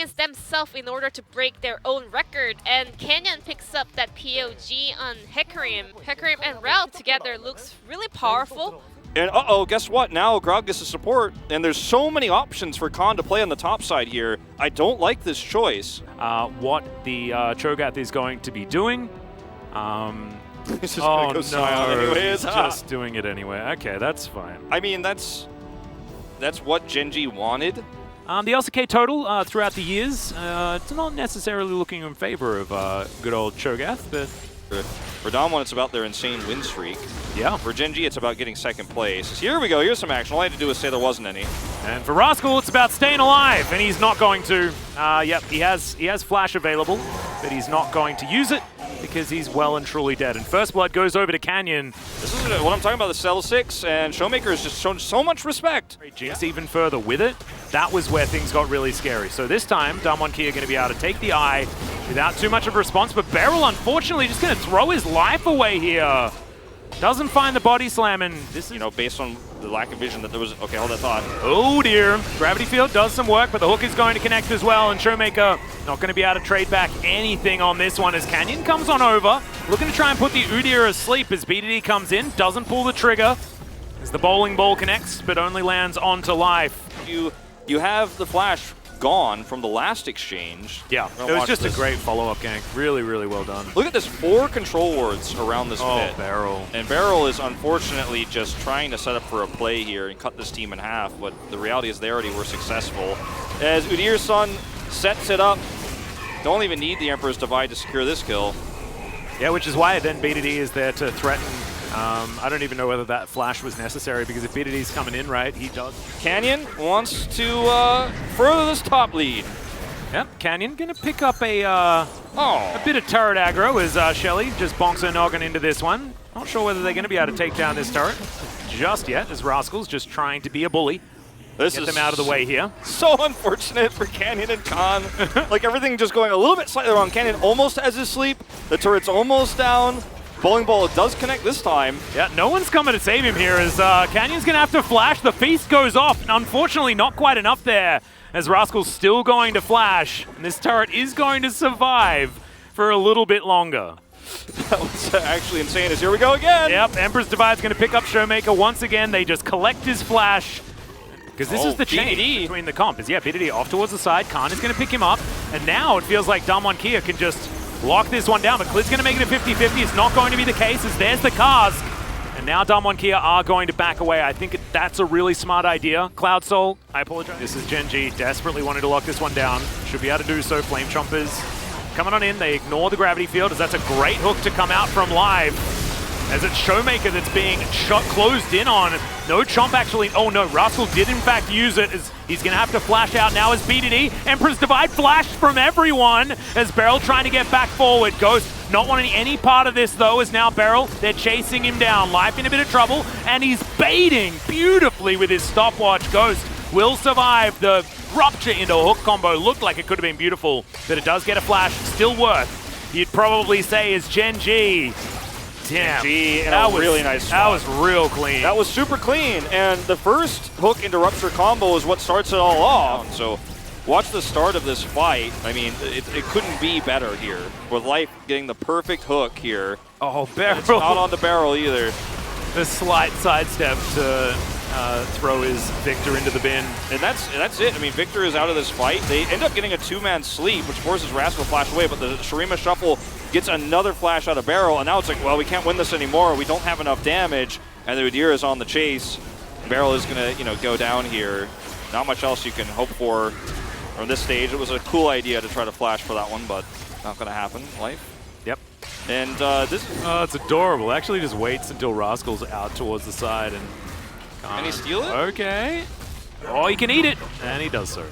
against themselves in order to break their own record. And Canyon picks up that POG on Hecarim. Hecarim and Ralph together looks really powerful. And uh-oh, guess what? Now Grog gets the support, and there's so many options for Khan to play on the top side here. I don't like this choice. What the Cho'Gath is going to be doing. He's just gonna go silent anyways. He's just doing it anyway. Okay, that's fine. I mean, that's what Gen.G wanted. The LCK total throughout the years, it's not necessarily looking in favor of good old Cho'Gath, but... For Damwon, it's about their insane win streak. Yeah. For Gen.G, it's about getting second place. Here we go. Here's some action. All I had to do was say there wasn't any. And for Rascal, it's about staying alive, and he's not going to. Yep, he has Flash available, but he's not going to use it because he's well and truly dead. And First Blood goes over to Canyon. This is what I'm talking about, the Cell 6, and Showmaker has just shown so much respect. Jinx even further with it. That was where things got really scary. So this time, Damwon Kia are going to be able to take the eye without too much of a response, but Beryl, unfortunately, just going to throw his life away here. Doesn't find the body slam, and this is... You know, based on the lack of vision that there was... Okay, hold that thought. Oh, dear. Gravity Field does some work, but the hook is going to connect as well, and Showmaker not going to be able to trade back anything on this one as Canyon comes on over, looking to try and put the Udyr asleep as BDD comes in, doesn't pull the trigger, as the bowling ball connects, but only lands onto Life. You have the Flash gone from the last exchange. Yeah, it was just a great follow-up gank. Really, really well done. Look at this, 4 control wards around this pit. Beryl. And Beryl is unfortunately just trying to set up for a play here and cut this team in half, but the reality is they already were successful. As Udyr's son sets it up, don't even need the Emperor's Divide to secure this kill. Yeah, which is why then BDD is there to threaten. I don't even know whether that flash was necessary because if BDD's coming in, right, he does. Canyon wants to further this top lead. Yep, Canyon gonna pick up a bit of turret aggro as Shelly just bonks her noggin into this one. Not sure whether they're gonna be able to take down this turret just yet, as Rascal's just trying to be a bully. Get them out of the way here. So unfortunate for Canyon and Khan. Like everything just going a little bit slightly wrong. Canyon almost has his sleep. The turret's almost down. Bowling ball does connect this time. Yeah, no one's coming to save him here as Canyon's going to have to flash. The feast goes off, and unfortunately not quite enough there as Rascal's still going to flash. And this turret is going to survive for a little bit longer. That was actually insane as here we go again. Yep, Emperor's Divide's going to pick up Showmaker once again. They just collect his flash. Because this is the change between the comp. Is, yeah, BDD off towards the side. Khan is going to pick him up. And now it feels like Damwon Kia can just lock this one down, but Klid's going to make it a 50-50. It's not going to be the case as there's the Kaz. And now Damwon Kia are going to back away. I think that's a really smart idea. Cloud Soul, I apologize. This is Gen.G desperately wanting to lock this one down. Should be able to do so. Flame Chompers coming on in. They ignore the gravity field as that's a great hook to come out from Live. As it's Showmaker that's being closed in on. No Chomp actually. Oh no, Rascal did in fact use it as he's going to have to flash out now as BDD. Emperor's Divide flashed from everyone as Beryl trying to get back forward. Ghost not wanting any part of this though as now Beryl, they're chasing him down. Life in a bit of trouble and he's baiting beautifully with his stopwatch. Ghost will survive the rupture into a hook combo. Looked like it could have been beautiful, but it does get a flash. Still worth, you'd probably say, is Gen.G. Damn, that was really nice. That was real clean. That was super clean, and the first hook into rupture combo is what starts it all off. So watch the start of this fight. I mean, it couldn't be better here. With Life getting the perfect hook here. Oh, Beryl. It's not on the barrel either. The slight sidestep to throw his Victor into the bin. And that's it. I mean, Victor is out of this fight. They end up getting a 2-man sleep, which forces Rascal to flash away, but the Shurima Shuffle gets another flash out of Beryl, and now it's like, well, we can't win this anymore. We don't have enough damage, and the Udyr is on the chase. Beryl is going to, go down here. Not much else you can hope for on this stage. It was a cool idea to try to flash for that one, but not going to happen. Life. Yep. And this is... Oh, it's adorable. Actually just waits until Rascal's out towards the side and... Can he steal it? Okay. Oh, he can eat it. And he does so.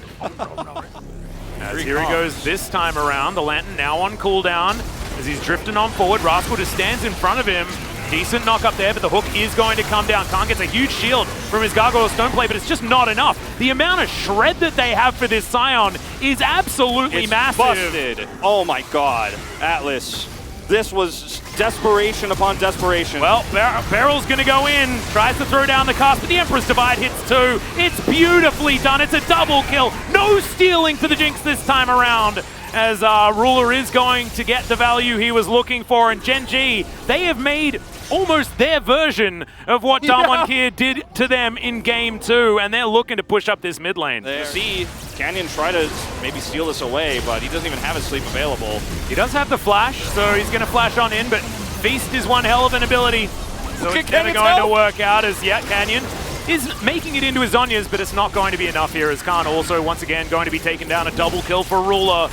As here he goes this time around. The Lantern now on cooldown as he's drifting on forward. Rascal just stands in front of him. Decent knock up there, but the hook is going to come down. Khan gets a huge shield from his Gargoyle Stone Play, but it's just not enough. The amount of shred that they have for this Scion is absolutely massive. Busted. Oh my god. Atlas. This was desperation upon desperation. Well, Beryl's going to go in, tries to throw down the cast, but the Emperor's Divide hits too. It's Beautifully done. It's a double kill. No stealing for the Jinx this time around, as Ruler is going to get the value he was looking for. And Gen.G, they have made almost their version of what Damwon did to them in Game 2, and they're looking to push up this mid lane. You see Canyon try to maybe steal this away, but he doesn't even have his sleep available. He does have the flash, so he's going to flash on in, but Feast is one hell of an ability. So it's never going to work out, as Canyon is making it into his Zhonya's, but it's not going to be enough here, as Khan also once again going to be taken down. A double kill for Ruler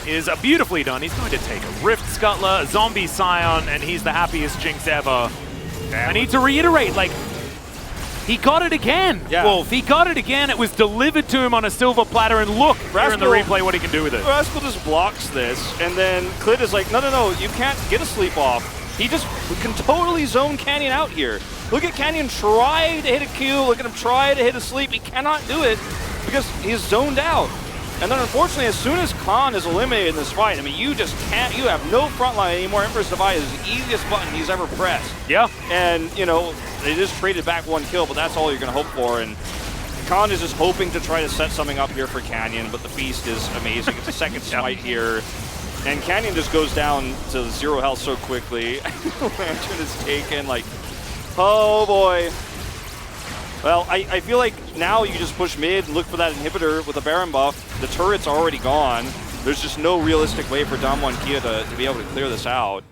is beautifully done. He's going to take a Rift Scuttler, a Zombie Scion, and he's the happiest Jinx ever. I need to reiterate, like, he got it again, Wolf. He got it again. It was delivered to him on a silver platter, and look here in the replay what he can do with it. Rascal just blocks this, and then Klid is like, no, you can't get a sleep off. He just can totally zone Canyon out here. Look at Canyon try to hit a Q, look at him try to hit a sleep. He cannot do it because he's zoned out. And then unfortunately, as soon as Khan is eliminated in this fight, I mean, you just can't, you have no front line anymore. Emperor's Divide is the easiest button he's ever pressed. Yeah. And, you know, they just traded back one kill, but that's all you're going to hope for. And Khan is just hoping to try to set something up here for Canyon, but the Feast is amazing. It's a second smite here. And Canyon just goes down to 0 health so quickly. Lantern is taken, like, oh boy. Well, I feel like now you just push mid and look for that inhibitor with a Baron buff. The turret's already gone. There's just no realistic way for Damwon to be able to clear this out.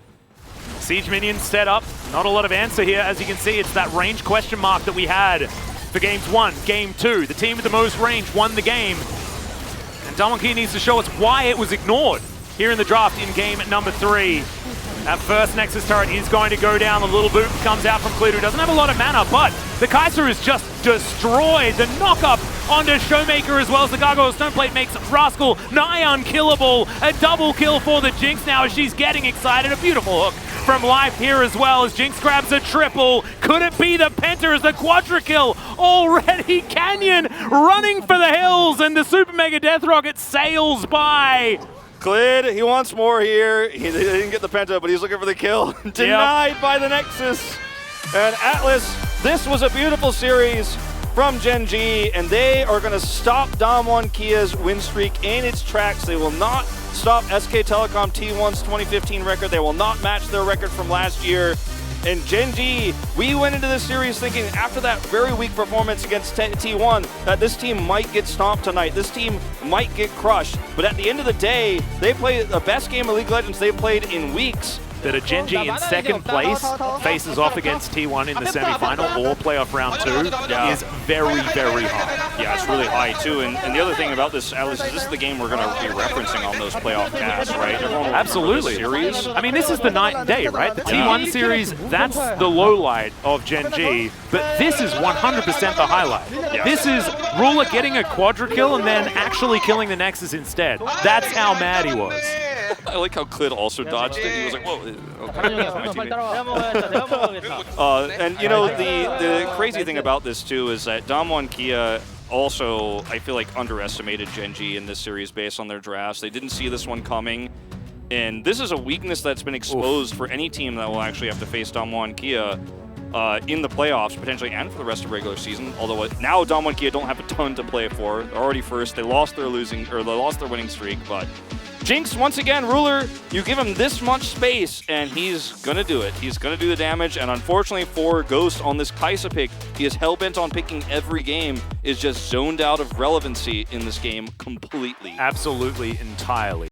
Siege minions set up. Not a lot of answer here. As you can see, it's that range question mark that we had for Games 1, Game 2. The team with the most range won the game. And Damwon needs to show us why it was ignored here in the draft in game number 3. That first Nexus turret is going to go down. The little boot comes out from Klid, who doesn't have a lot of mana, but the Kaiser is just destroyed. The knock-up onto Showmaker, as well as the Gargoyle Stoneplate, makes Rascal nigh unkillable. A double kill for the Jinx now as she's getting excited. A beautiful hook from Life here as well as Jinx grabs a triple. Could it be the Penta as the quadra kill already? Canyon running for the hills, and the Super Mega Death Rocket sails by. Klid, he wants more here. He didn't get the Penta, but he's looking for the kill. Denied by the Nexus. And Atlas, this was a beautiful series from Gen.G, and they are going to stop Damwon win streak in its tracks. They will not stop SK Telecom T1's 2015 record. They will not match their record from last year. And Gen.G, we went into this series thinking after that very weak performance against T1 that this team might get stomped tonight. This team might get crushed. But at the end of the day, they played the best game of League of Legends they've played in weeks. That a Gen.G in second place faces off against T1 in the semi-final or playoff round 2 is very, very high. Yeah, it's really high too. And the other thing about this, Atlas, is this is the game we're going to be referencing on those playoff casts, right? Absolutely. Series. I mean, this is the night and day, right? The T1 series, that's the low light of Gen.G, but this is 100% the highlight. Yeah. This is Ruler getting a quadra kill and then actually killing the Nexus instead. That's how mad he was. I like how Klid also dodged it. He was like, whoa. And you know, the crazy thing about this too is that Damwon also, I feel like, underestimated Gen.G in this series based on their drafts. They didn't see this one coming. And this is a weakness that's been exposed for any team that will actually have to face Damwon in the playoffs, potentially, and for the rest of regular season. Although now Damwon don't have a ton to play for. They're already first. They lost their winning streak, but Jinx, once again, Ruler, you give him this much space, and he's going to do it. He's going to do the damage, and unfortunately for Ghost on this Kai'Sa pick, he is hell-bent on picking every game, is just zoned out of relevancy in this game completely. Absolutely, entirely.